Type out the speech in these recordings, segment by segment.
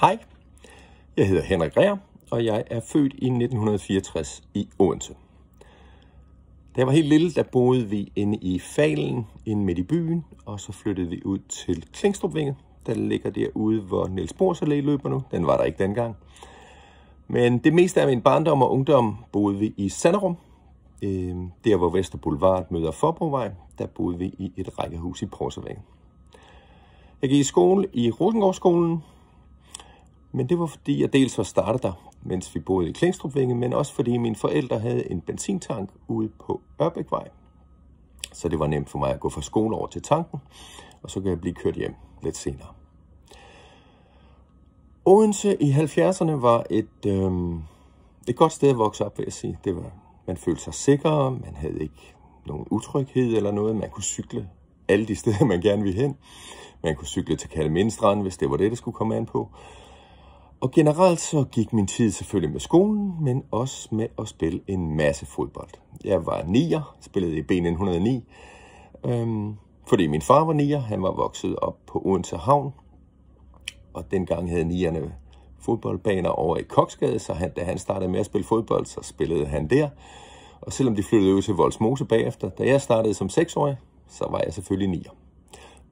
Hej, jeg hedder Henrik Reher, og jeg er født i 1964 i Odense. Da jeg var helt lille, der boede vi inde i Falen, inde midt i byen, og så flyttede vi ud til Klingstrupvænget, der ligger derude, hvor Niels Bohrs Allé løber nu. Den var der ikke dengang. Men det meste af min barndom og ungdom boede vi i Sanderum. Der hvor Vester Boulevard møder Forbrovej, der boede vi i et rækkehus i Porservænget. Jeg gik i skole i Rosengårdsskolen, men det var fordi jeg dels var startet der, mens vi boede i Klingstrupvænget, men også fordi mine forældre havde en benzintank ude på Ørbækvej. Så det var nemt for mig at gå fra skole over til tanken, og så kan jeg blive kørt hjem lidt senere. Odense i 70'erne var et godt sted at vokse op, vil jeg sige. Man følte sig sikker, man havde ikke nogen utryghed eller noget. Man kunne cykle alle de steder, man gerne ville hen. Man kunne cykle til Kerteminde, hvis det var det skulle komme an på. Og generelt så gik min tid selvfølgelig med skolen, men også med at spille en masse fodbold. Jeg var nier, spillede i B909, fordi min far var nier. Han var vokset op på Odense Havn, og dengang havde nierne fodboldbaner over i Koksgade, så da han startede med at spille fodbold, så spillede han der. Og selvom de flyttede ud til Vollsmose bagefter, da jeg startede som 6-årig, så var jeg selvfølgelig nier.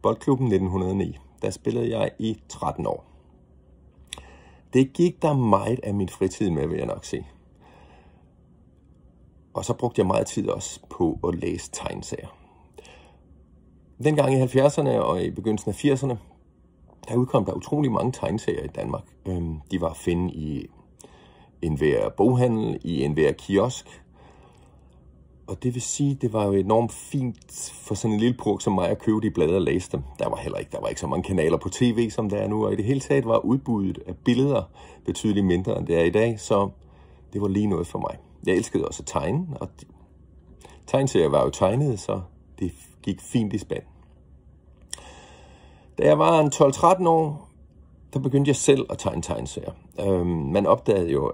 Boldklubben 1909, der spillede jeg i 13 år. Det gik der meget af min fritid med, vil jeg nok sige. Og så brugte jeg meget tid også på at læse tegneserier. Dengang i 70'erne og i begyndelsen af 80'erne, der udkom der utrolig mange tegneserier i Danmark. De var at finde i enhver boghandel, i enhver kiosk. Og det vil sige, det var jo enormt fint for sådan en lille pruk som mig at købe de blade og læse dem. Der var ikke så mange kanaler på tv, som der er nu, og i det hele taget var udbuddet af billeder betydeligt mindre, end det er i dag, så det var lige noget for mig. Jeg elskede også at tegne, og tegneserier var jo tegnede, så det gik fint i spand. Da jeg var 12-13 år, der begyndte jeg selv at tegne tegneserier. Man opdagede jo,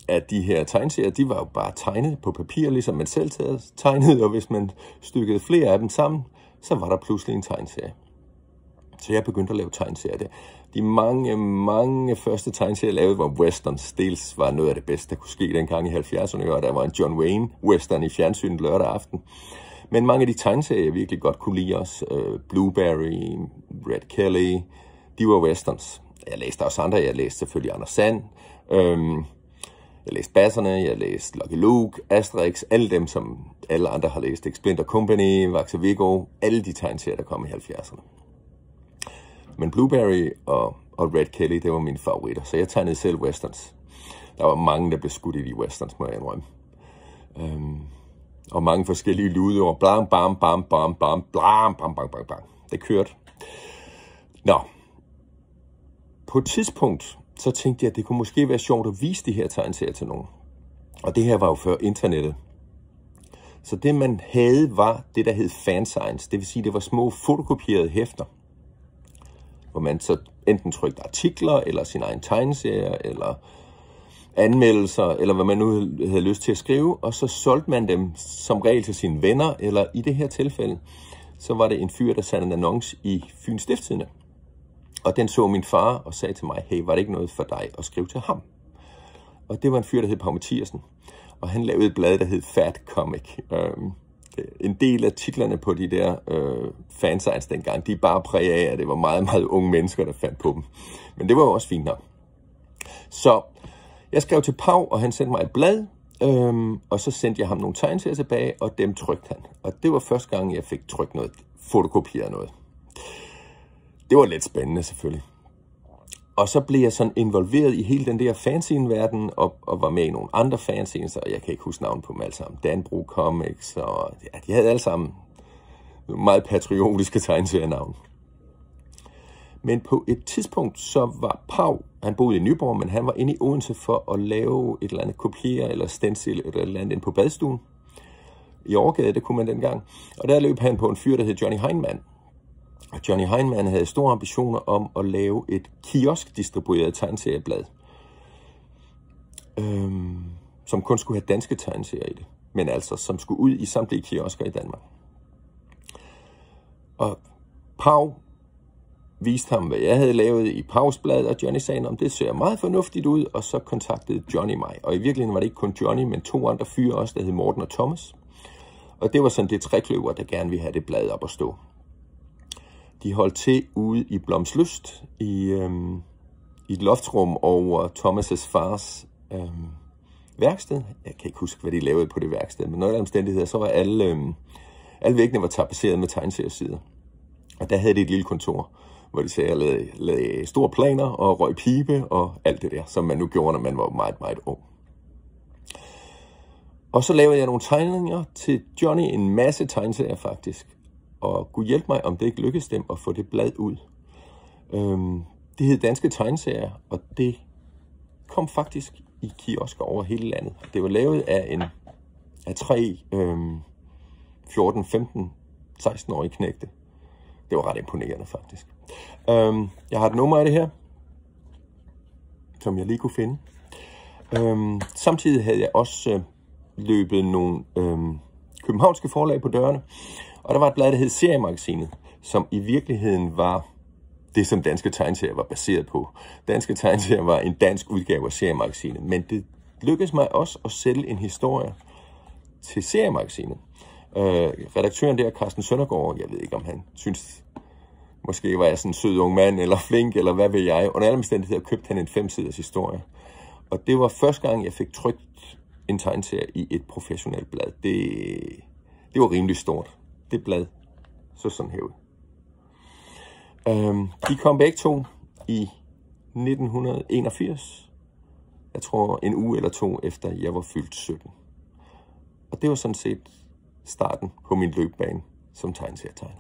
at de her tegneserier, de var jo bare tegnet på papir, ligesom man selv tegnede, og hvis man stykkede flere af dem sammen, så var der pludselig en tegneserie. Så jeg begyndte at lave tegneserier. De mange første tegneserier, jeg lavede, var westerns. Dels var noget af det bedste, der kunne ske dengang i 70'erne, og der var en John Wayne western i fjernsynet lørdag aften. Men mange af de tegneserier, jeg virkelig godt kunne lide også, Blueberry, Red Kelly, de var westerns. Jeg læste også andre. Jeg læste selvfølgelig Anders Sand. Jeg læste Basserne, jeg læste Lucky Luke, Asterix, alle dem, som alle andre har læst. Splinter Company, Vax og Viggo, alle de tegneserier, der kom i 70'erne. Men Blueberry og Red Kelly, det var mine favoritter, så jeg tegnede selv westerns. Der var mange, der blev skudt i de westerns, må jeg indrømme. Og mange forskellige lydord. Blam, bam, bam, bam, bam, blam, bam, bam, bam, bam. Det kørte. Nå. På et tidspunkt, så tænkte jeg, at det kunne måske være sjovt at vise de her tegneserier til nogen. Og det her var jo før internettet. Så det man havde var det, der hed fansigns. Det vil sige, det var små fotokopierede hæfter, hvor man så enten trykte artikler, eller sin egen tegneserie, eller anmeldelser, eller hvad man nu havde lyst til at skrive, og så solgte man dem som regel til sine venner, eller i det her tilfælde, så var det en fyr, der satte en annonce i Fyns Stiftstidende. Og den så min far og sagde til mig, hey, var det ikke noget for dig at skrive til ham? Og det var en fyr, der hed Paul Mathiasen, og han lavede et blad, der hed Fat Comic. En del af titlerne på de der fansigns dengang, de er bare præget af, at det var meget, meget unge mennesker, der fandt på dem. Men det var jo også fint nok. Så jeg skrev til Pau, og han sendte mig et blad, og så sendte jeg ham nogle tegneserier tilbage, og dem trykte han. Og det var første gang, jeg fik trykt noget, fotokopieret noget. Det var lidt spændende selvfølgelig. Og så blev jeg sådan involveret i hele den der fanzine-verden, og var med i nogle andre fanzines, og jeg kan ikke huske navnet på dem alle sammen. Danbro Comics, og ja, de havde alle sammen meget patriotiske tegneserienavn. Men på et tidspunkt, så var Pau, han boede i Nyborg, men han var inde i Odense for at lave et eller andet kopier, eller stencil, eller et eller andet inde på badstuen. I Overgade, det kunne man dengang. Og der løb han på en fyr, der hed Johnny Heinemann. Og Johnny Heinemann havde store ambitioner om at lave et kiosk-distribueret tegneserieblad, som kun skulle have danske tegneserier i det, men altså som skulle ud i samtlige kiosker i Danmark. Og Pau viste ham, hvad jeg havde lavet i pausebladet, og Johnny sagde, om det ser meget fornuftigt ud, og så kontaktede Johnny mig. Og i virkeligheden var det ikke kun Johnny, men 2 andre fyre også, der hed Morten og Thomas. Og det var sådan det trekløver, der gerne ville have det blad op at stå. De holdt til ude i Blomslyst, i et loftrum over Thomas' fars værksted. Jeg kan ikke huske, hvad de lavede på det værksted, men når omstændigheder, så var alle væggene var tapetseret med tegneseriesider. Og der havde de et lille kontor, hvor de sagde, at lavede store planer og røg pibe og alt det der, som man nu gjorde, når man var meget, meget ung. Og så lavede jeg nogle tegninger til Johnny, en masse tegneserier faktisk. Og kunne hjælpe mig, om det ikke lykkedes dem at få det blad ud. Det hed Danske Tegneserier, og det kom faktisk i kiosker over hele landet. Det var lavet af 3 14, 15, 16-årige knægte. Det var ret imponerende faktisk. Jeg har et nummer af det her, som jeg lige kunne finde. Samtidig havde jeg også løbet nogle københavnske forlag på dørene. Og der var et blad, der hed Seriemagasinet, som i virkeligheden var det, som Danske Tegneserier var baseret på. Danske Tegneserier var en dansk udgave af Seriemagasinet, men det lykkedes mig også at sælge en historie til Seriemagasinet. Redaktøren der, Carsten Søndergaard, jeg ved ikke, om han synes, måske var jeg sådan en sød ung mand, eller flink, eller hvad ved jeg. Under alle omstændigheder købte han en 5-siders historie. Og det var første gang, jeg fik trykt en tegneserie i et professionelt blad. Det var rimelig stort. Det blad så sådan her ud. De kom begge to i 1981. Jeg tror en uge eller 2 efter jeg var fyldt 17. Og det var sådan set starten på min løbbane som tegneserietegner.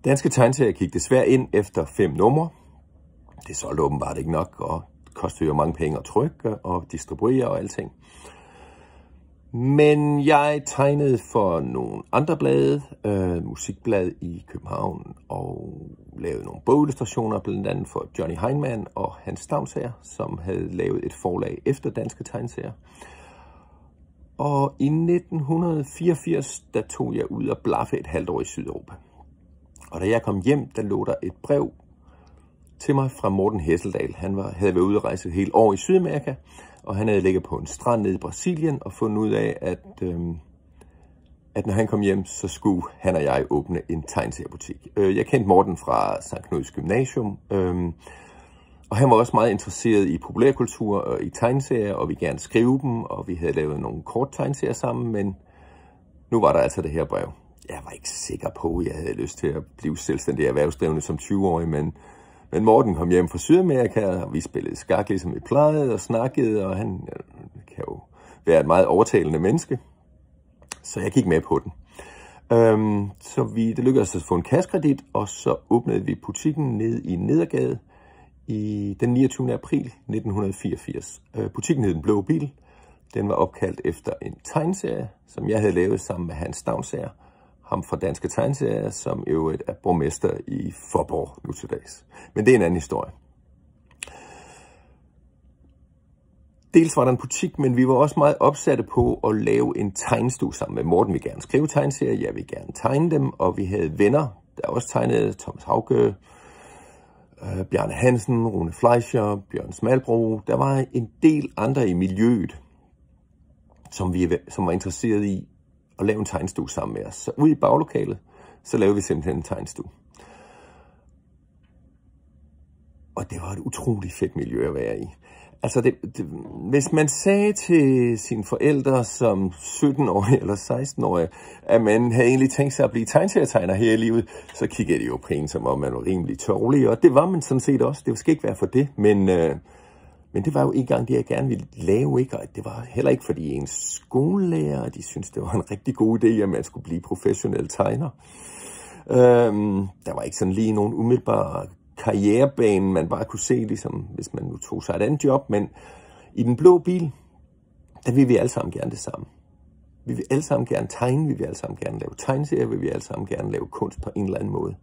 Danske Tegneserier gik desværre ind efter 5 numre. Det solgte åbenbart ikke nok, og det kostede jo mange penge at trykke og distribuere og alting. Men jeg tegnede for nogle andre blade, musikblad i København, og lavede nogle bogillustrationer, blandt andet for Johnny Heinemann og Hans Stavnsager, som havde lavet et forlag efter Danske Tegneserier. Og i 1984, der tog jeg ud og blaffe et halvt år i Sydeuropa. Og da jeg kom hjem, der lå der et brev til mig fra Morten Hesseldal. Han havde været ude at rejse et helt år i Sydamerika, og han havde ligget på en strand nede i Brasilien og fundet ud af, at når han kom hjem, så skulle han og jeg åbne en tegneseriebutik. Jeg kendte Morten fra Sankt Knuds Gymnasium, og han var også meget interesseret i populærkultur og i tegneserier, og vi gerne skrive dem, og vi havde lavet nogle kort tegneserier sammen, men nu var der altså det her brev. Jeg var ikke sikker på, at jeg havde lyst til at blive selvstændig erhvervsdrivende som 20-årig, men Morten kom hjem fra Sydamerika, og vi spillede skak, ligesom vi plejede, og snakkede, og han kan jo være et meget overtalende menneske, så jeg gik med på den. Så det lykkedes at få en kassekredit, og så åbnede vi butikken nede i Nedergade den 29. april 1984. Butikken hed Den Blå Bil. Den var opkaldt efter en tegneserie, som jeg havde lavet sammen med Hans Stavnsager, ham fra Danske Tegneserier, som jo er borgmester i Faaborg nu til dags. Men det er en anden historie. Dels var der en butik, men vi var også meget opsatte på at lave en tegnestue sammen med Morten. Vi gerne skrive tegneserier, jeg vil gerne tegne dem, og vi havde venner, der også tegnede: Thomas Hauge, Bjarne Hansen, Rune Fleischer, Bjørn Smalbro. Der var en del andre i miljøet, som var interesseret i at lave en tegnestue sammen med os. Så ude i baglokalet, så lavede vi simpelthen en tegnestue. Og det var et utroligt fedt miljø at være i. Altså, hvis man sagde til sine forældre som 17-årig eller 16-årig, at man havde egentlig tænkt sig at blive tegneserietegner her i livet, så kiggede de jo på en, som om man var rimelig tårlig. Og det var man sådan set også. Det skal ikke være for det, men det var jo ikke engang det, jeg gerne ville lave, ikke? Og det var heller ikke, fordi ens skolelærer, de syntes, det var en rigtig god idé, at man skulle blive professionel tegner. Der var ikke sådan lige nogen umiddelbare karrierebane, man bare kunne se, ligesom hvis man nu tog sig et andet job, men i den blå bil, der vil vi alle sammen gerne det samme. Vi vil alle sammen gerne tegne, vi vil alle sammen gerne lave tegneserier, vi vil alle sammen gerne lave kunst på en eller anden måde.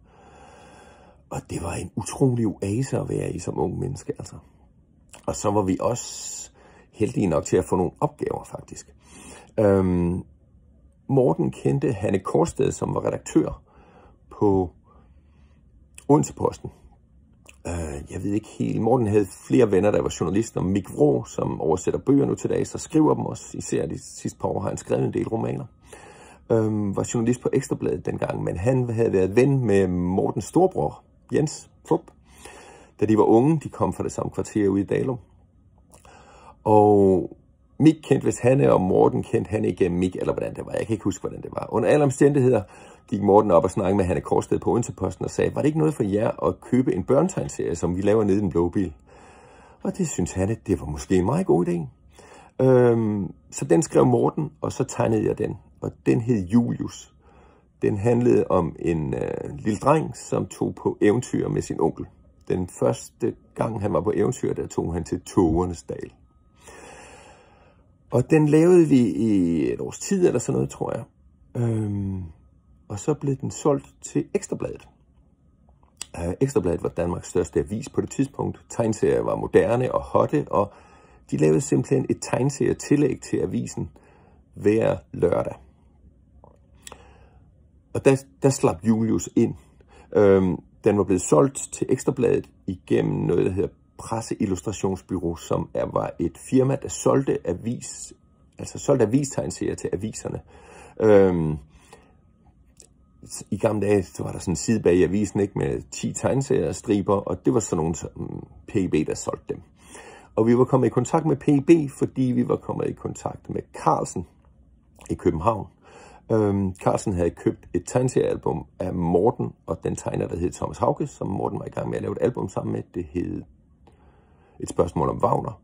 Og det var en utrolig oase at være i som ung menneske, altså. Og så var vi også heldige nok til at få nogle opgaver, faktisk. Morten kendte Hanne Korsted, som var redaktør på Odense-Posten. Jeg ved ikke helt. Morten havde flere venner, der var journalister. Mik Vrå, som oversætter bøger nu til dag, så skriver dem også. Især de sidste par år har han skrevet en del romaner. Var journalist på Ekstrabladet dengang, men han havde været ven med Mortens storebror, Jens Fup. Da de var unge, de kom fra det samme kvarter ude i Dalum. Og Mik kendte vist Hanne, og Morten kendte Hanne igennem Mik, eller hvordan det var. Jeg kan ikke huske, hvordan det var. Under alle omstændigheder gik Morten op og snakkede med Hanne Korsted på Odense-Posten og sagde, var det ikke noget for jer at købe en børnetegneserie, som vi laver nede i den blå bil? Og det synes Hanne, det var måske en meget god idé. Så den skrev Morten, og så tegnede jeg den. Og den hed Julius. Den handlede om en lille dreng, som tog på eventyr med sin onkel. Den første gang, han var på eventyr, der tog han til Tågernes Dal. Og den lavede vi i et års tid, eller sådan noget, tror jeg. Og så blev den solgt til Ekstrabladet. Ekstrabladet var Danmarks største avis på det tidspunkt. Tegneserier var moderne og hotte, og de lavede simpelthen et tegneserietillæg til avisen hver lørdag. Og der slap Julius ind. Den var blevet solgt til Ekstrabladet igennem noget, der hedder Presseillustrationsbureau, som var et firma, der solgte avistegneserier til aviserne. I gamle dage, så var der sådan en side bag i avisen, ikke, med 10 tegneserier og striber, og det var sådan nogle som PIB, der solgte dem. Og vi var kommet i kontakt med PIB, fordi vi var kommet i kontakt med Carlsen i København. Carlsen havde købt et tegneseriealbum af Morten og den tegner, der hed Thomas Hauge, som Morten var i gang med at lave et album sammen med. Det hed Et spørgsmål om Wagner.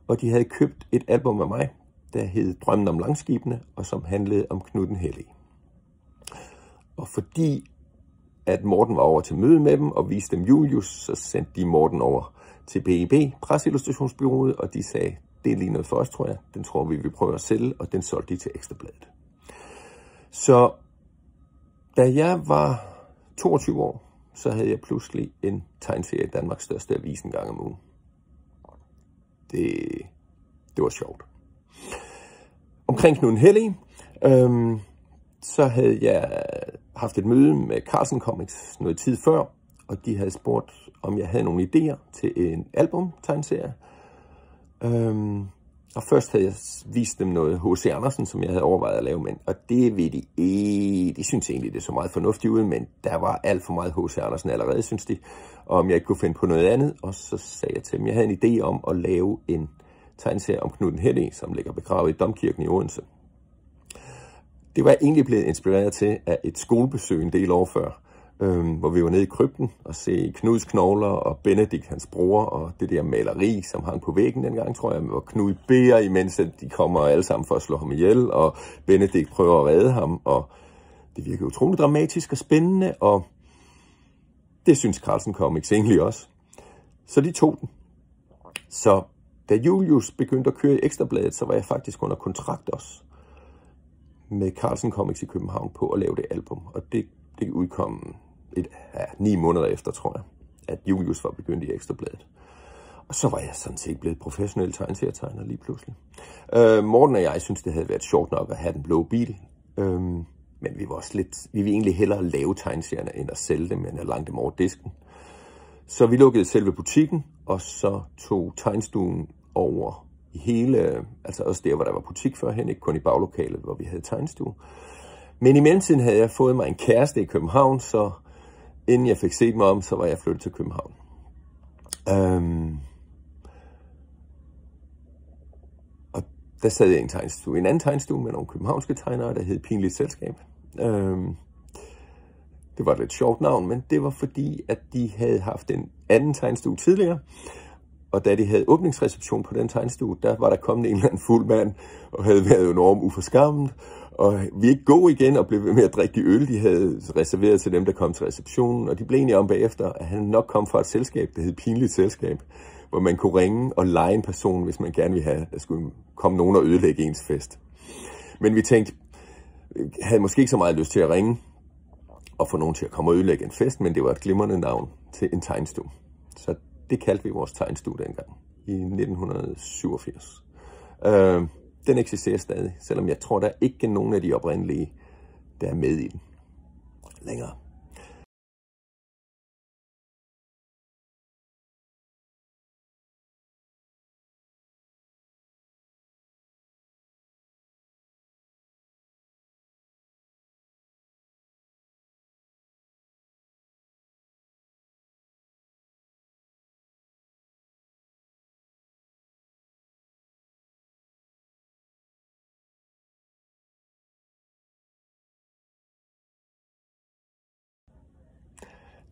Og de havde købt et album af mig, der hed Drømmen om Langskibene, og som handlede om Knud den Hellige. Og fordi at Morten var over til møde med dem og viste dem Julius, så sendte de Morten over til PIB, Presseillustrationsbureauet, og de sagde, det er lige noget for os, tror jeg. Den tror vi vil prøve at sælge, og den solgte de til Ekstrabladet. Så da jeg var 22 år, så havde jeg pludselig en tegneserie i Danmarks største avis en gang om ugen. Det var sjovt. Omkring Knud den Hellige, så havde jeg haft et møde med Carlsen Comics noget tid før, og de havde spurgt, om jeg havde nogle idéer til en album-tegneserie. Og først havde jeg vist dem noget H.C. Andersen, som jeg havde overvejet at lave, og det ved de synes egentlig, det så meget fornuftigt ud, men der var alt for meget H.C. Andersen allerede, synes de, og om jeg ikke kunne finde på noget andet. Og så sagde jeg til dem, jeg havde en idé om at lave en tegneserie om Knud den Hellige, som ligger begravet i Domkirken i Odense. Det var egentlig blevet inspireret til af et skolebesøg en del år før, hvor vi var nede i krypten og se Knuds knogler og Benedikt, hans bror, og det der maleri, som hang på væggen dengang, tror jeg, hvor Knud beder, imens de kommer alle sammen for at slå ham ihjel, og Benedikt prøver at redde ham, og det virker utroligt dramatisk og spændende, og det synes Carlsen Comics egentlig også. Så de tog den. Så da Julius begyndte at køre i Ekstrabladet, så var jeg faktisk under kontrakt også med Carlsen Comics i København på at lave det album, og det udkom 9 måneder efter, tror jeg, at Julius var begyndt i Ekstrabladet. Og så var jeg sådan set blevet professionel tegneserietegner lige pludselig. Morten og jeg synes, det havde været sjovt nok at have den blå bil, men vi ville egentlig hellere lave tegneserierne, end at sælge dem, end at lange dem over disken. Så vi lukkede selve butikken, og så tog tegnestuen over i hele, altså også der, hvor der var butik førhen, ikke kun i baglokalet, hvor vi havde tegnestue. Men i mellemtiden havde jeg fået mig en kæreste i København, så inden jeg fik set mig om, så var jeg flyttet til København. Og der sad jeg i en anden tegnestue med nogle københavnske tegnere, der hed Pinligt Selskab. Det var et lidt sjovt navn, men det var fordi, at de havde haft en anden tegnestue tidligere. Og da de havde åbningsreception på den tegnestue, der var der kommet en eller anden fuld mand, og havde været enormt uforskammet, Og vi er ikke gode igen og blev ved med at drikke de øl, de havde reserveret til dem, der kom til receptionen. Og de blev enige om bagefter, at han nok kom fra et selskab, der hed Pinligt Selskab, hvor man kunne ringe og lege en person, hvis man gerne ville have, at der skulle komme nogen og ødelægge ens fest. Men vi tænkte, havde måske ikke så meget lyst til at ringe og få nogen til at komme og ødelægge en fest, men det var et glimrende navn til en tegnestue. Så det kaldte vi vores tegnestue dengang, i 1987. Den eksisterer stadig, selvom jeg tror, der ikke er nogen af de oprindelige, der er med i den længere.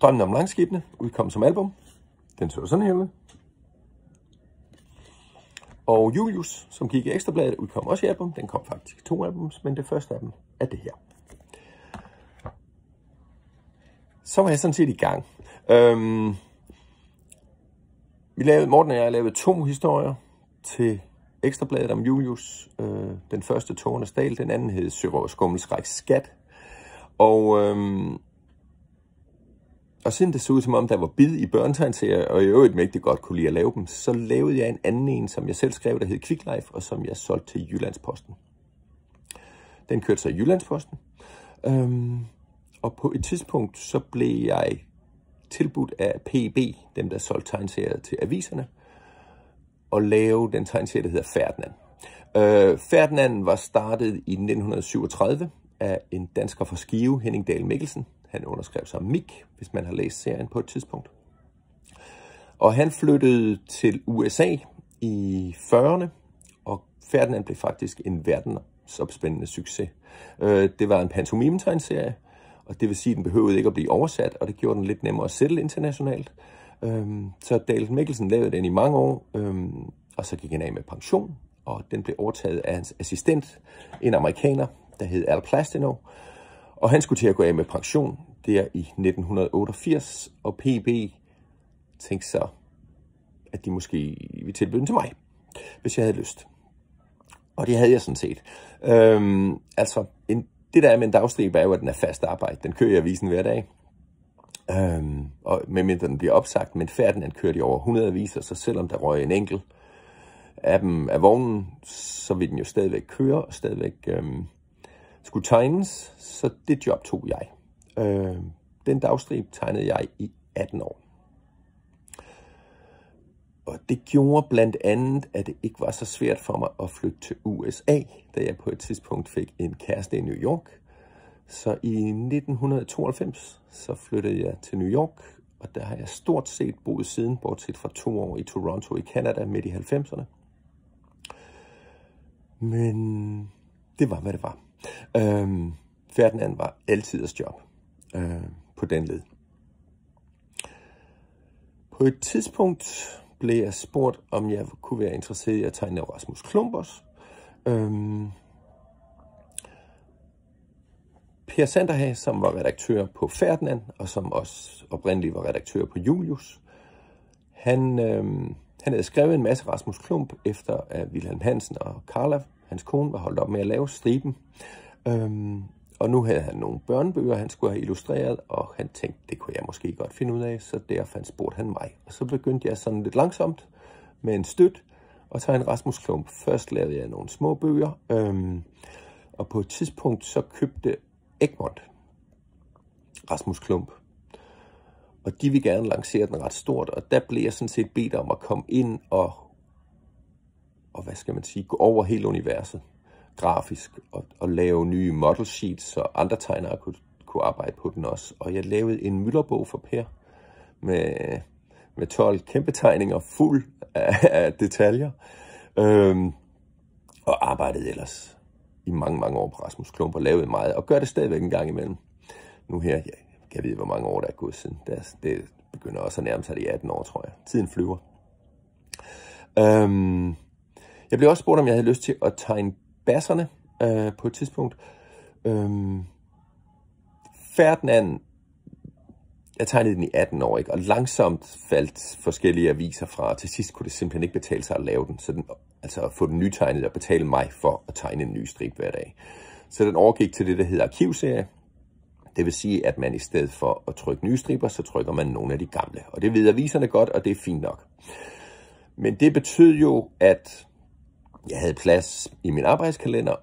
Drømmen om Langskibene udkom som album. Den så sådan her ud. Og Julius, som gik i Ekstrabladet, udkom også i album. Den kom faktisk 2 albums, men det første af dem er det her. Så var jeg sådan set i gang. Morten og jeg lavede 2 historier til Ekstrabladet om Julius. Den første, Tårernes Dal, den anden hed Sørøver Skummelskræks Skat. Og siden det så ud som om, der var bid i børnetegneserier, og i øvrigt mægtig godt kunne lide at lave dem, så lavede jeg en anden en, som jeg selv skrev, der hed Kviklife, og som jeg solgte til Jyllandsposten. Den kørte så i Jyllandsposten. Og på et tidspunkt, så blev jeg tilbudt af PEB, dem der solgte tegneserier til aviserne, og lave den tegneserie, der hedder Ferdinand. Ferdinand var startet i 1937 af en dansker fra Skive, Henning Dahl Mikkelsen. Han underskrev sig Mik, hvis man har læst serien på et tidspunkt. Og han flyttede til USA i 40'erne, og Ferdinand blev faktisk en verdensomspændende succes. Det var en pantomime-tegneserie, og det vil sige, at den behøvede ikke at blive oversat, og det gjorde den lidt nemmere at sælge internationalt. Så Dahl Mikkelsen lavede den i mange år, og så gik han af med pension, og den blev overtaget af hans assistent, en amerikaner, der hed Al Plastino. Og han skulle til at gå af med pension der i 1988, og PB tænkte så, at de måske ville tilbyde den til mig, hvis jeg havde lyst. Og det havde jeg sådan set. Det der er med en dagstribe er jo, at den er fast arbejde. Den kører i avisen hver dag. Og medmindre den bliver opsagt, men Ferdinand kørte i over 100 aviser, så selvom der røg en enkelt af dem af vognen, så vil den jo stadigvæk køre og stadigvæk skulle tegnes, så det job tog jeg. Den dagstrib tegnede jeg i 18 år. Og det gjorde blandt andet, at det ikke var så svært for mig at flytte til USA, da jeg på et tidspunkt fik en kæreste i New York. Så i 1992, så flyttede jeg til New York, og der har jeg stort set boet siden, bortset fra 2 år i Toronto i Canada midt i 90'erne. Men det var, hvad det var. Ferdinand var altiders job på den led. På et tidspunkt blev jeg spurgt, om jeg kunne være interesseret i at tegne Rasmus Klump også. Per Sanderhage, som var redaktør på Ferdinand, og som også oprindeligt var redaktør på Julius, han havde skrevet en masse Rasmus Klump, efter at Wilhelm Hansen og Carla, hans kone, var holdt op med at lave striben. Og nu havde han nogle børnebøger, han skulle have illustreret, og han tænkte, det kunne jeg måske godt finde ud af, så derfor spurgte han mig. Og så begyndte jeg sådan lidt langsomt med en støt og tegne Rasmus Klump. Først lavede jeg nogle små bøger, og på et tidspunkt så købte Egmont Rasmus Klump. Og de vil gerne lancere den ret stort, og der blev jeg sådan set bedt om at komme ind og hvad skal man sige, gå over hele universet grafisk og lave nye model sheets, så andre tegnere kunne arbejde på den også. Og jeg lavede en mylderbog for Per med 12 kæmpe tegninger fuld af detaljer, og arbejdede ellers i mange, mange år på Rasmus Klump og lavede meget, og gør det stadigvæk en gang imellem. Nu her, jeg kan vide, hvor mange år der er gået siden. Det begynder også at nærme sig de 18 år, tror jeg. Tiden flyver. Jeg blev også spurgt, om jeg havde lyst til at tegne basserne på et tidspunkt. Ferdinand, jeg tegnede den i 18 år, ikke? Og langsomt faldt forskellige aviser fra, og til sidst kunne det simpelthen ikke betale sig at lave den, så altså at få den nytegnet og betale mig for at tegne en ny stribe hver dag. Så den overgik til det, der hedder arkivserie. Det vil sige, at man i stedet for at trykke nye striber, så trykker man nogle af de gamle. Og det ved aviserne godt, og det er fint nok. Men det betød jo, at jeg havde plads i min arbejdskalender,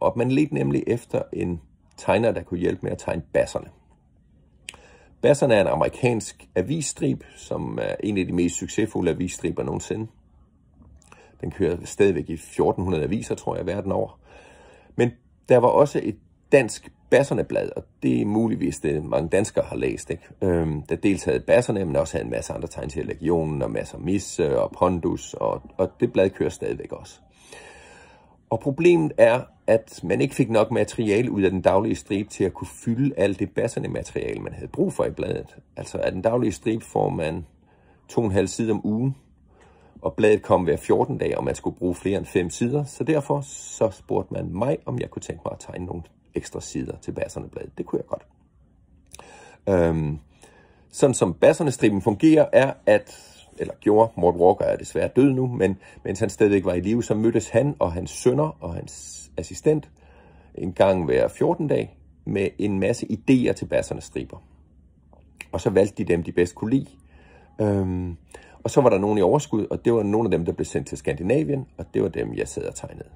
og man ledte nemlig efter en tegner, der kunne hjælpe med at tegne basserne. Basserne er en amerikansk avisstrib, som er en af de mest succesfulde avisstriber nogensinde. Den kører stadigvæk i 1400 aviser, tror jeg, verden over. Men der var også et dansk Basserne-blad, og det er muligvis det, mange danskere har læst, ikke? Der dels havde Basserne, men også havde en masse andre tegneserier, Legionen og masser af Misse og Pondus, og det blad kører stadigvæk også. Og problemet er, at man ikke fik nok materiale ud af den daglige stribe til at kunne fylde alt det Basserne-materiale, man havde brug for i bladet. Altså af den daglige stribe får man 2,5 sider om ugen, og bladet kom hver 14 dage, og man skulle bruge flere end 5 sider. Så derfor så spurgte man mig, om jeg kunne tænke mig at tegne nogle ekstra sider til Basserne-bladet. Det kunne jeg godt. Sådan som Basserne-striben fungerer, er Mort Walker er desværre død nu, men mens han stadigvæk var i live, så mødtes han og hans sønner og hans assistent en gang hver 14 dage med en masse idéer til Basserne-striber. Og så valgte de dem, de bedst kunne lide. Og så var der nogen i overskud, og det var nogle af dem, der blev sendt til Skandinavien, og det var dem, jeg sad og tegnede.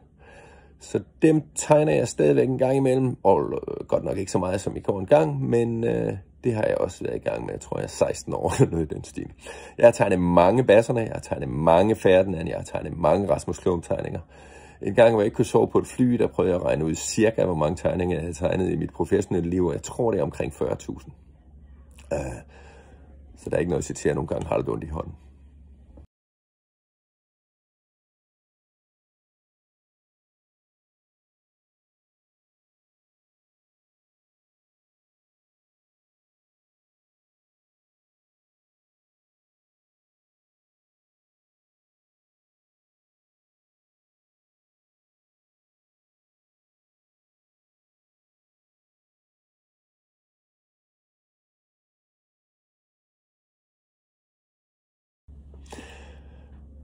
Så dem tegner jeg stadigvæk en gang imellem, og godt nok ikke så meget, som I går en gang, men det har jeg også været i gang med, jeg tror jeg 16 år eller noget i den stil. Jeg har tegnet mange Basserne, jeg har tegnet mange Ferdinand, jeg har tegnet mange Rasmus Klump-tegninger. En gang, hvor jeg ikke kunne sove på et fly, der prøvede jeg at regne ud cirka, hvor mange tegninger jeg havde tegnet i mit professionelle liv, og jeg tror, det er omkring 40.000. Så der er ikke noget at citere, nogle gange har det ondt i hånden.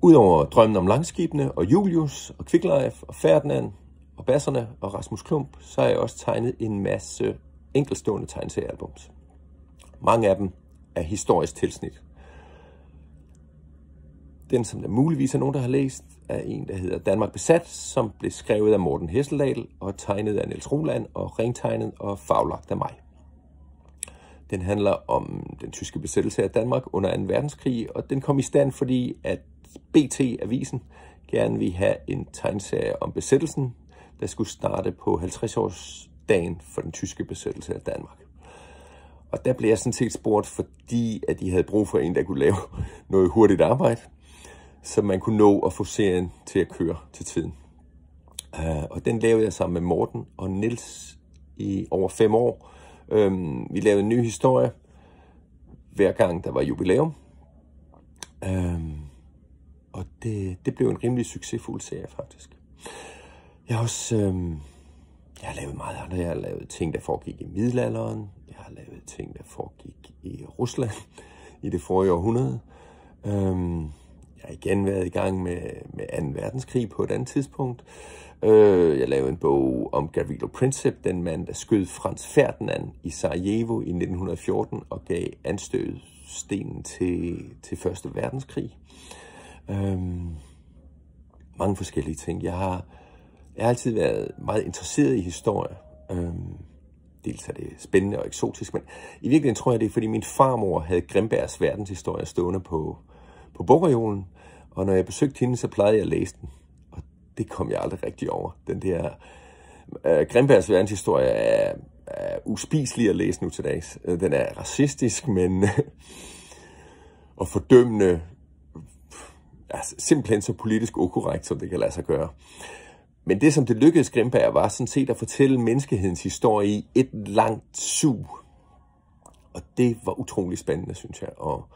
Udover drømmen om langskibene og Julius og Quicklife og Ferdinand og Basserne og Rasmus Klump, så har jeg også tegnet en masse enkeltstående tegneseriealbums. Mange af dem er historisk tilsnit. Den, som der muligvis er nogen, der har læst, er en, der hedder Danmark Besat, som blev skrevet af Morten Hesseldal og tegnet af Niels Roland og rentegnet og farvelagt af mig. Den handler om den tyske besættelse af Danmark under 2. verdenskrig, og den kom i stand, fordi at BT-avisen gerne ville have en tegneserie om besættelsen, der skulle starte på 50-årsdagen for den tyske besættelse af Danmark. Og der blev jeg sådan set spurgt, fordi at de havde brug for en, der kunne lave noget hurtigt arbejde, så man kunne nå at få serien til at køre til tiden. Og den lavede jeg sammen med Morten og Niels i over 5 år. Vi lavede en ny historie, hver gang der var jubilæum. Og det blev en rimelig succesfuld serie, faktisk. Jeg har også jeg har lavet meget andet. Jeg har lavet ting, der foregik i middelalderen. Jeg har lavet ting, der foregik i Rusland i det forrige århundrede. Jeg har igen været i gang med 2. verdenskrig på et andet tidspunkt. Jeg lavede en bog om Gavrilo Princip, den mand, der skød Franz Ferdinand i Sarajevo i 1914 og gav anstødstenen til 1. verdenskrig. Mange forskellige ting. Jeg har altid været meget interesseret i historie. Dels er det spændende og eksotisk, men i virkeligheden tror jeg, det er, fordi min farmor havde Grimbergs verdenshistorie stående på bogreolen, og når jeg besøgte hende, så plejede jeg at læse den. Og det kom jeg aldrig rigtig over. Den der Grimbergs verdenshistorie er uspiselig at læse nu til dags. Den er racistisk, men og fordømmende, altså, simpelthen så politisk ukorrekt, som det kan lade sig gøre. Men det, som det lykkedes Grimberg, var sådan set at fortælle menneskehedens historie i et langt sug. Og det var utrolig spændende, synes jeg. Og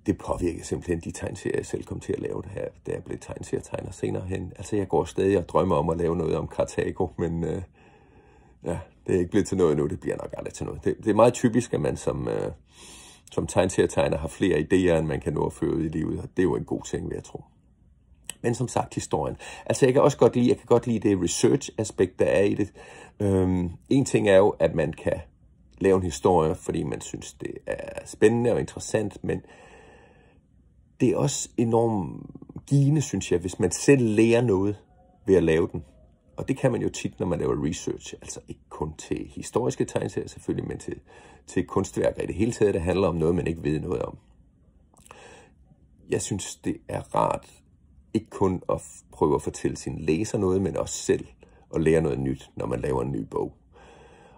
det påvirker simpelthen de tegneserier, jeg selv kom til at lave det her, da jeg blev tegneserietegner senere hen. Altså, jeg går stadig og drømmer om at lave noget om Karthago, men ja, det er ikke blevet til noget nu. Det bliver nok aldrig til noget. Det er meget typisk, at man som tegneserietegner har flere idéer, end man kan nå at føre ud i livet, og det er jo en god ting, vil jeg tro. Men som sagt, historien. Altså, jeg kan godt lide det research-aspekt, der er i det. En ting er jo, at man kan lave en historie, fordi man synes, det er spændende og interessant, men det er også enormt givende, synes jeg, hvis man selv lærer noget ved at lave den. Og det kan man jo tit, når man laver research, altså ikke kun til historiske tegneserier selvfølgelig, men til kunstværker i det hele taget, der handler om noget, man ikke ved noget om. Jeg synes, det er rart ikke kun at prøve at fortælle sin læser noget, men også selv at lære noget nyt, når man laver en ny bog.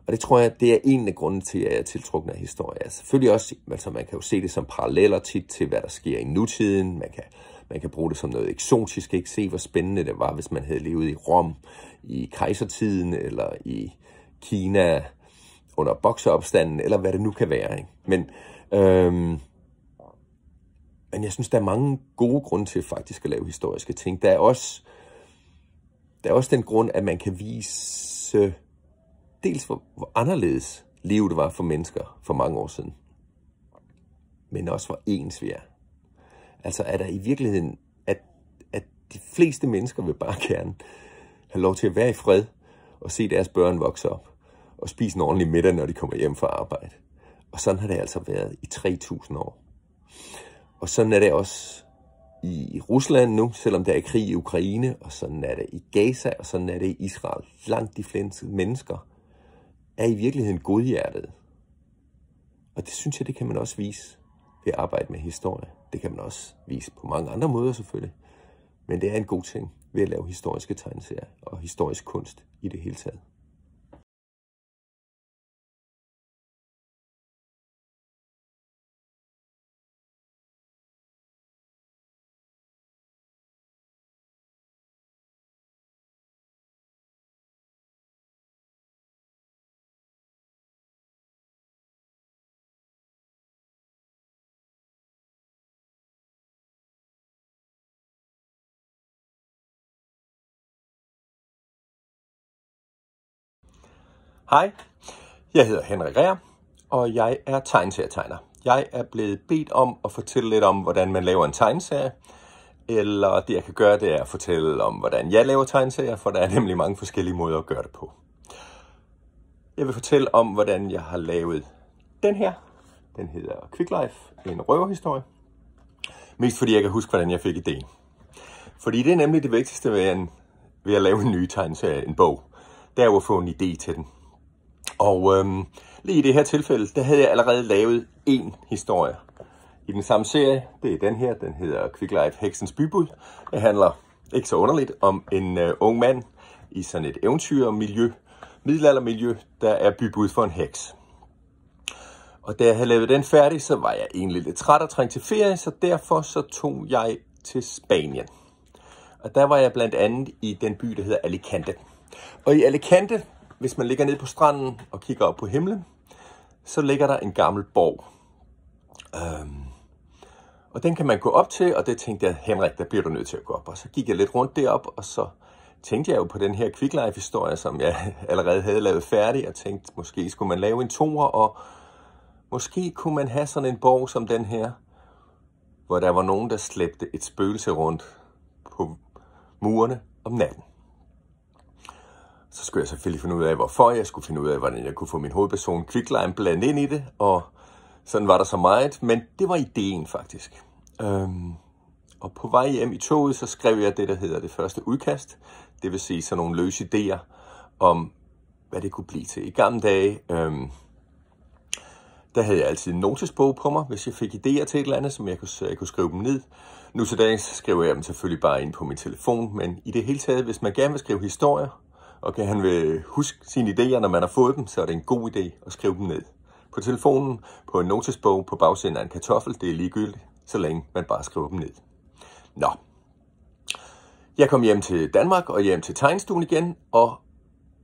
Og det tror jeg, det er en af grunden til, at jeg er tiltrukket af historie. Selvfølgelig også, altså man kan jo se det som paralleller tit til, hvad der sker i nutiden. Man kan bruge det som noget eksotisk, ikke? Se, hvor spændende det var, hvis man havde levet i Rom i kejsertiden, eller i Kina under bokseopstanden, eller hvad det nu kan være, ikke? Men jeg synes, der er mange gode grunde til faktisk at lave historiske ting. Der er også den grund, at man kan vise dels hvor anderledes livet var for mennesker for mange år siden, men også hvor ens vi er. Altså er der i virkeligheden, at de fleste mennesker vil bare gerne have lov til at være i fred og se deres børn vokse op og spise en ordentlig middag, når de kommer hjem fra arbejde. Og sådan har det altså været i 3000 år. Og sådan er det også i Rusland nu, selvom der er krig i Ukraine, og sådan er det i Gaza, og sådan er det i Israel. Langt de fleste mennesker er i virkeligheden godhjertede. Og det synes jeg, det kan man også vise ved at arbejde med historie. Det kan man også vise på mange andre måder selvfølgelig. Men det er en god ting ved at lave historiske tegneserier og historisk kunst i det hele taget. Hej, jeg hedder Henrik Reher, og jeg er tegneserietegner. Jeg er blevet bedt om at fortælle lidt om, hvordan man laver en tegneserie, eller det jeg kan gøre, det er at fortælle om, hvordan jeg laver tegneserier, for der er nemlig mange forskellige måder at gøre det på. Jeg vil fortælle om, hvordan jeg har lavet den her. Den hedder Quick Life, en røverhistorie. Mest fordi jeg kan huske, hvordan jeg fik idéen. Fordi det er nemlig det vigtigste ved at lave en ny tegneserie, en bog. Det er jo at få en idé til den. Og lige i det her tilfælde, der havde jeg allerede lavet en historie i den samme serie. Det er den her, den hedder Quick Life Heksens Bybud. Det handler ikke så underligt om en ung mand i sådan et eventyrmiljø, middelaldermiljø, der er bybud for en heks. Og da jeg havde lavet den færdig, så var jeg egentlig lidt træt og trængte til ferie, så derfor så tog jeg til Spanien. Og der var jeg blandt andet i den by, der hedder Alicante. Og i Alicante, hvis man ligger ned på stranden og kigger op på himlen, så ligger der en gammel borg. Og den kan man gå op til, og det tænkte jeg, Henrik, der bliver du nødt til at gå op. Og så gik jeg lidt rundt derop, og så tænkte jeg jo på den her Quick Life-historie, som jeg allerede havde lavet færdig, og tænkte, måske skulle man lave en toer, og måske kunne man have sådan en borg som den her, hvor der var nogen, der slæbte et spøgelse rundt på murene om natten. Så skulle jeg selvfølgelig finde ud af, hvorfor. Jeg skulle finde ud af, hvordan jeg kunne få min hovedperson Quicklime blandet ind i det. Og sådan var der så meget. Men det var ideen faktisk. Og på vej hjem i toget, så skrev jeg det, der hedder det første udkast. Det vil sige sådan nogle løse idéer om, hvad det kunne blive til. I gamle dage, der havde jeg altid en notesbog på mig, hvis jeg fik idéer til et eller andet, som jeg kunne skrive dem ned. Nu til dags skriver jeg dem selvfølgelig bare ind på min telefon. Men i det hele taget, hvis man gerne vil skrive historier, og kan han vil huske sine idéer, når man har fået dem, så er det en god idé at skrive dem ned. På telefonen, på en notesbog, på bagsiden af en kartoffel, det er ligegyldigt, så længe man bare skriver dem ned. Nå. Jeg kom hjem til Danmark og hjem til tegnestuen igen, og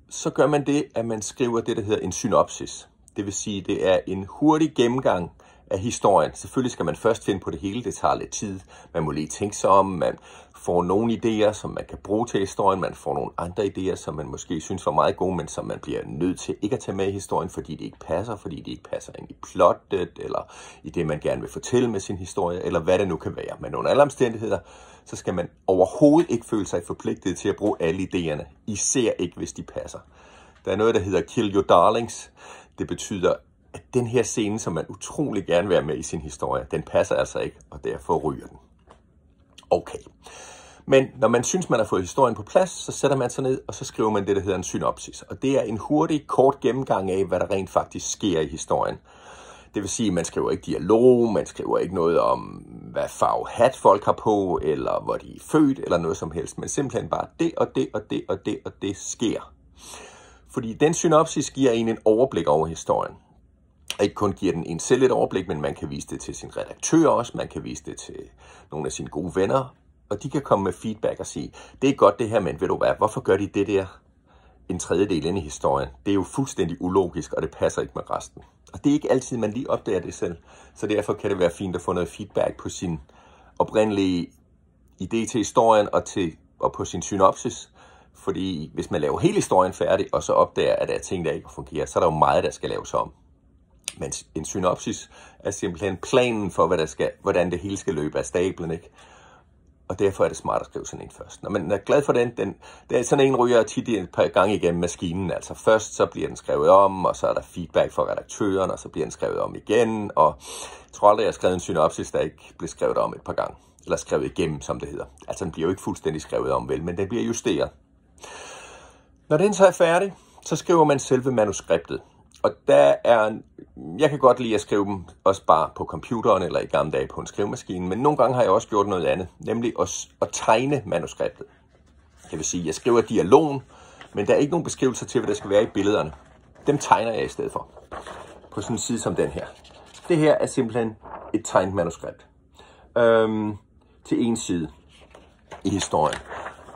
så gør man det, at man skriver det, der hedder en synopsis. Det vil sige, det er en hurtig gennemgang af historien. Selvfølgelig skal man først finde på det hele, det tager lidt tid. Man må lige tænke sig om, man får nogle idéer, som man kan bruge til historien, man får nogle andre idéer, som man måske synes var meget gode, men som man bliver nødt til ikke at tage med i historien, fordi det ikke passer, ind i plottet, eller i det, man gerne vil fortælle med sin historie, eller hvad det nu kan være. Men under alle omstændigheder, så skal man overhovedet ikke føle sig forpligtet til at bruge alle idéerne, især ikke, hvis de passer. Der er noget, der hedder Kill Your Darlings. Det betyder, at den her scene, som man utrolig gerne vil være med i sin historie, den passer altså ikke, og derfor ryger den. Okay. Men når man synes, man har fået historien på plads, så sætter man sig ned, og så skriver man det, der hedder en synopsis. Og det er en hurtig, kort gennemgang af, hvad der rent faktisk sker i historien. Det vil sige, at man skriver ikke dialog, man skriver ikke noget om, hvad farve hat folk har på, eller hvor de er født, eller noget som helst. Men simpelthen bare det og det og det og det og det sker. Fordi den synopsis giver en overblik over historien. Ikke kun giver den en selv et overblik, men man kan vise det til sin redaktør også, man kan vise det til nogle af sine gode venner, og de kan komme med feedback og sige, det er godt det her, men ved du hvad, hvorfor gør de det der en tredjedel ind i historien? Det er jo fuldstændig ulogisk, og det passer ikke med resten. Og det er ikke altid, man lige opdager det selv, så derfor kan det være fint at få noget feedback på sin oprindelige idé til historien og på sin synopsis. Fordi hvis man laver hele historien færdig, og så opdager, at der er ting, der ikke fungerer, så er der jo meget, der skal laves om. Men en synopsis er simpelthen planen for, hvordan det hele skal løbe af stablen, ikke? Og derfor er det smart at skrive sådan en først. Når man er glad for den det er sådan en ryger tit et par gange igennem maskinen. Altså først så bliver den skrevet om, og så er der feedback fra redaktøren, og så bliver den skrevet om igen. Og jeg tror aldrig, jeg har skrevet en synopsis, der ikke blev skrevet om et par gange. Eller skrevet igennem, som det hedder. Altså den bliver jo ikke fuldstændig skrevet om, vel, men den bliver justeret. Når den så er færdig, så skriver man selve manuskriptet. Og jeg kan godt lide at skrive dem også bare på computeren eller i gamle dage på en skrivemaskine, men nogle gange har jeg også gjort noget andet, nemlig at tegne manuskriptet. Det vil sige, at jeg skriver dialogen, men der er ikke nogen beskrivelser til, hvad der skal være i billederne. Dem tegner jeg i stedet for, på sådan en side som den her. Det her er simpelthen et tegnet manuskript til en side i historien.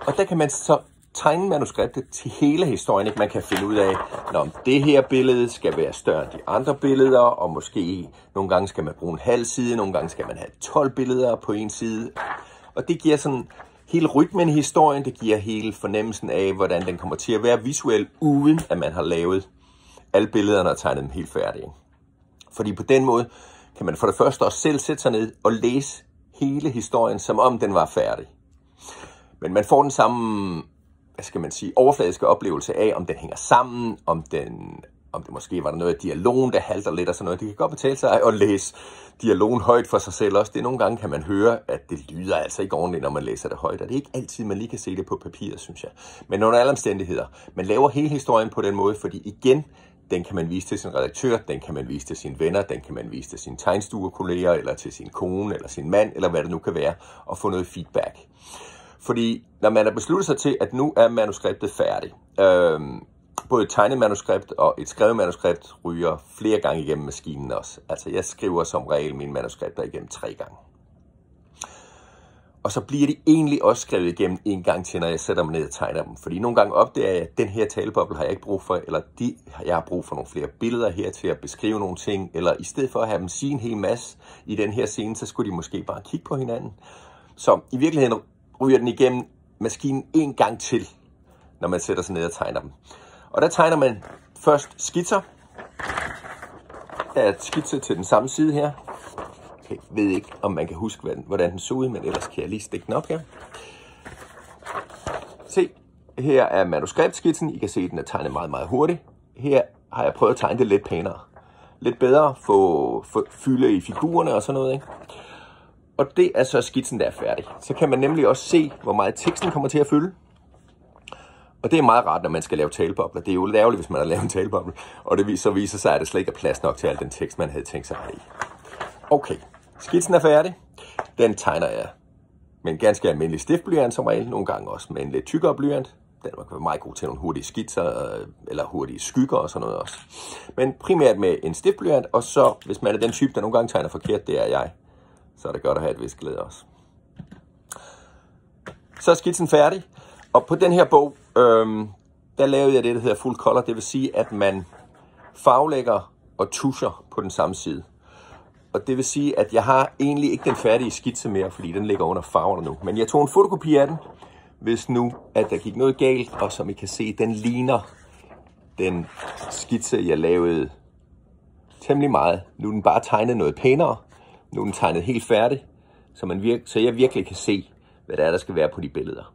Og der kan man så tegne manuskriptet til hele historien, ikke? Man kan finde ud af, om det her billede skal være større end de andre billeder, og måske nogle gange skal man bruge en halv side, nogle gange skal man have 12 billeder på en side. Og det giver sådan hele rytmen i historien, det giver hele fornemmelsen af, hvordan den kommer til at være visuel, uden at man har lavet alle billederne og tegnet dem helt færdige. Fordi på den måde kan man for det første også selv sætte sig ned og læse hele historien, som om den var færdig. Men man får den samme, overfladiske oplevelse af, om den hænger sammen, om det måske var der noget af dialogen, der halter lidt og sådan noget. Det kan godt betale sig at læse dialogen højt for sig selv også. Det nogle gange kan man høre, at det lyder altså ikke ordentligt, når man læser det højt. Og det er ikke altid, man lige kan se det på papiret, synes jeg. Men under alle omstændigheder, man laver hele historien på den måde, fordi igen, den kan man vise til sin redaktør, den kan man vise til sine venner, den kan man vise til sine tegnstuekolleger, eller til sin kone, eller sin mand, eller hvad det nu kan være, og få noget feedback. Fordi når man har besluttet sig til, at nu er manuskriptet færdigt, både et tegnet manuskript og et skrevet manuskript ryger flere gange igennem maskinen også. Altså jeg skriver som regel mine manuskripter igennem 3 gange. Og så bliver de egentlig også skrevet igennem en gang til, når jeg sætter mig ned og tegner dem. Fordi nogle gange opdager jeg, at den her taleboble har jeg ikke brug for, eller jeg har brug for nogle flere billeder her til at beskrive nogle ting, eller i stedet for at have dem sige en hel masse i den her scene, så skulle de måske bare kigge på hinanden. Så i virkeligheden ryger den igennem maskinen en gang til, når man sætter sig ned og tegner dem. Og der tegner man først skitser. Der er et skitse til den samme side her. Jeg ved ikke, om man kan huske, hvordan den så ud, men ellers kan jeg lige stikke den op her. Se, her er manuskriptskitsen. I kan se, at den er tegnet meget, meget hurtigt. Her har jeg prøvet at tegne det lidt pænere. Lidt bedre, få fylde i figurerne og sådan noget, ikke? Og det er så skitsen, der er færdig. Så kan man nemlig også se, hvor meget teksten kommer til at fylde. Og det er meget rart, når man skal lave talebobler. Det er jo ærgerligt, hvis man har lavet en taleboble. Og det så viser sig, at der slet ikke er plads nok til al den tekst, man havde tænkt sig i. Okay, skitsen er færdig. Den tegner jeg med en ganske almindelig stiftblyant som regel. Nogle gange også med en lidt tykkere blyant. Den kan være meget god til nogle hurtige skitser eller hurtige skygger og sådan noget også. Men primært med en stiftblyant. Og så, hvis man er den type, der nogle gange tegner forkert, det er jeg, så er det godt at have et vis glæde også. Så er skitsen færdig. Og på den her bog, der lavede jeg det, der hedder full color. Det vil sige, at man farvelægger og tuscher på den samme side. Og det vil sige, at jeg har egentlig ikke den færdige skitse mere, fordi den ligger under farverne nu. Men jeg tog en fotokopi af den, hvis nu at der gik noget galt, og som I kan se, den ligner den skitse, jeg lavede temmelig meget. Nu er den bare tegnet noget pænere. Nu er den tegnet helt færdig, så jeg virkelig kan se, hvad der skal være på de billeder.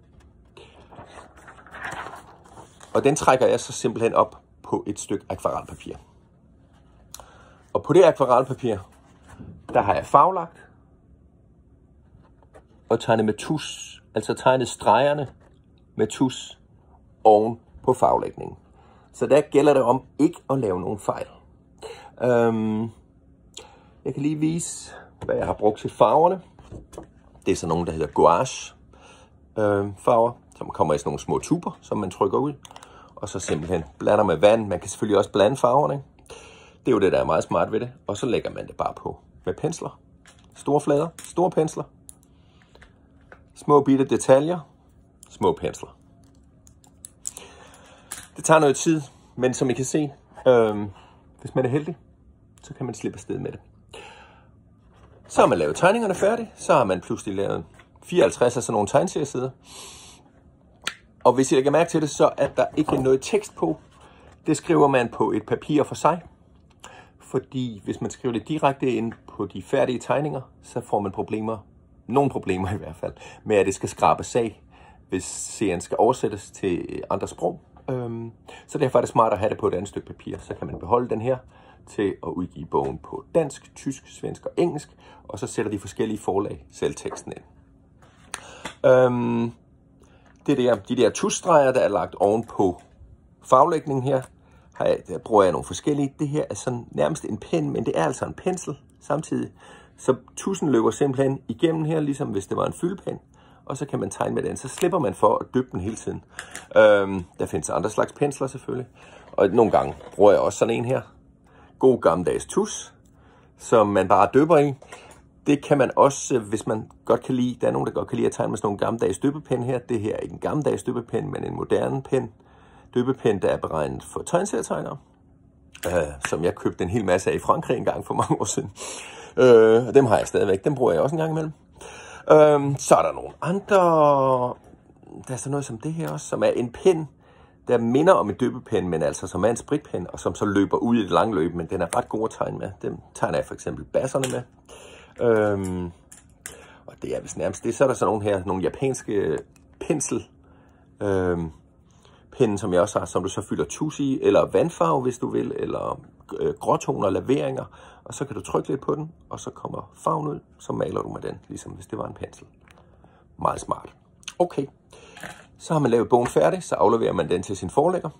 Og den trækker jeg så simpelthen op på et stykke akvarelpapir. Og på det akvarelpapir, der har jeg farvelagt og tegnet med tus, altså tegnet stregerne med tus oven på farvelægningen. Så der gælder det om ikke at lave nogen fejl. Jeg kan lige vise, hvad jeg har brugt til farverne. Det er sådan nogle, der hedder gouache farver, som kommer i sådan nogle små tuber, som man trykker ud. Og så simpelthen blander med vand. Man kan selvfølgelig også blande farverne. Det er jo det, der er meget smart ved det. Og så lægger man det bare på med pensler. Store flader, store pensler. Små bitte detaljer, små pensler. Det tager noget tid, men som I kan se, hvis man er heldig, så kan man slippe afsted med det. Så har man lavet tegningerne færdige, så har man pludselig lavet 54 af sådan nogle tegneseriesider. Og hvis I lægger mærke til det, så er der ikke noget tekst på. Det skriver man på et papir for sig. Fordi hvis man skriver det direkte ind på de færdige tegninger, så får man nogle problemer i hvert fald, med at det skal skrabes af, hvis serien skal oversættes til andre sprog. Så derfor er det smart at have det på et andet stykke papir. Så kan man beholde den her til at udgive bogen på dansk, tysk, svensk og engelsk, og så sætter de forskellige forlag selv teksten ind. De der tusstreger, der er lagt oven på farvelægningen her, der bruger jeg nogle forskellige. Det her er sådan nærmest en pen, men det er altså en pensel samtidig. Så tusen løber simpelthen igennem her, ligesom hvis det var en fyldpen, og så kan man tegne med den. Så slipper man for at dyppe den hele tiden. Der findes andre slags pensler selvfølgelig, og nogle gange bruger jeg også sådan en her. God gammeldags tus, som man bare dypper i. Det kan man også, hvis man godt kan lide, der er nogen, der godt kan lide at tegne med sådan nogle gammeldags dyppepen her. Det her er ikke en gammeldags dyppepen, men en moderne pen. Dyppepen, der er beregnet for tegneserietegnere, som jeg købte en hel masse af i Frankrig en gang for mange år siden. Dem har jeg stadigvæk, dem bruger jeg også en gang imellem. Så er der nogle andre, der er sådan noget som det her også, som er en pen, der minder om en dyppepen, men altså som er en spritpen, og som så løber ud i det lange løb, men den er ret god at tegne med. Dem tegner jeg for eksempel basserne med. Og det er vist nærmest det. Så er der sådan nogle her, nogle japanske pensel, penne, som jeg også har, som du så fylder tus i, eller vandfarve, hvis du vil, eller gråtoner, laveringer, og så kan du trykke lidt på den, og så kommer farven ud, så maler du med den, ligesom hvis det var en pensel. Meget smart. Okay, så har man lavet bogen færdig, så afleverer man den til sin forlægger,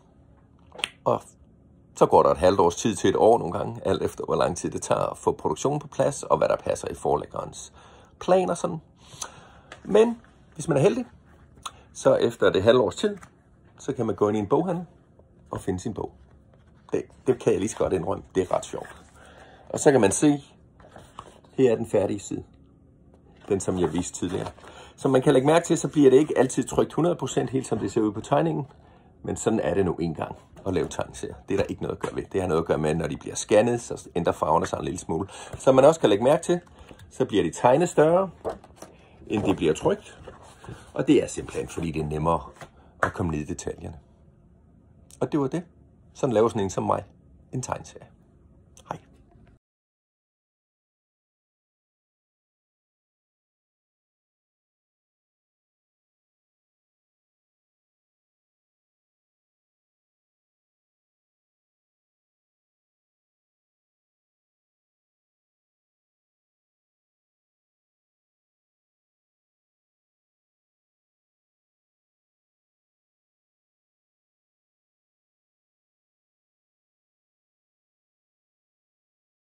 og så går der et halvt års tid til et år nogle gange, alt efter hvor lang tid det tager at få produktionen på plads, og hvad der passer i forlæggerens planer sådan. Men hvis man er heldig, så efter det halve års tid, så kan man gå ind i en boghandel og finde sin bog. Det kan jeg lige så godt indrømme. Det er ret sjovt. Og så kan man se, her er den færdige side. Den, som jeg viste tidligere. Som man kan lægge mærke til, så bliver det ikke altid trykt 100% helt som det ser ud på tegningen. Men sådan er det nu engang at lave tegneserier. Det er der ikke noget at gøre ved. Det har noget at gøre med, når de bliver scannet, så ændrer farverne sig en lille smule. Som man også kan lægge mærke til, så bliver de tegnet større, end de bliver trykt. Og det er simpelthen, fordi det er nemmere at komme ned i detaljerne. Og det var det. Sådan laver sådan en som mig en tegneserie.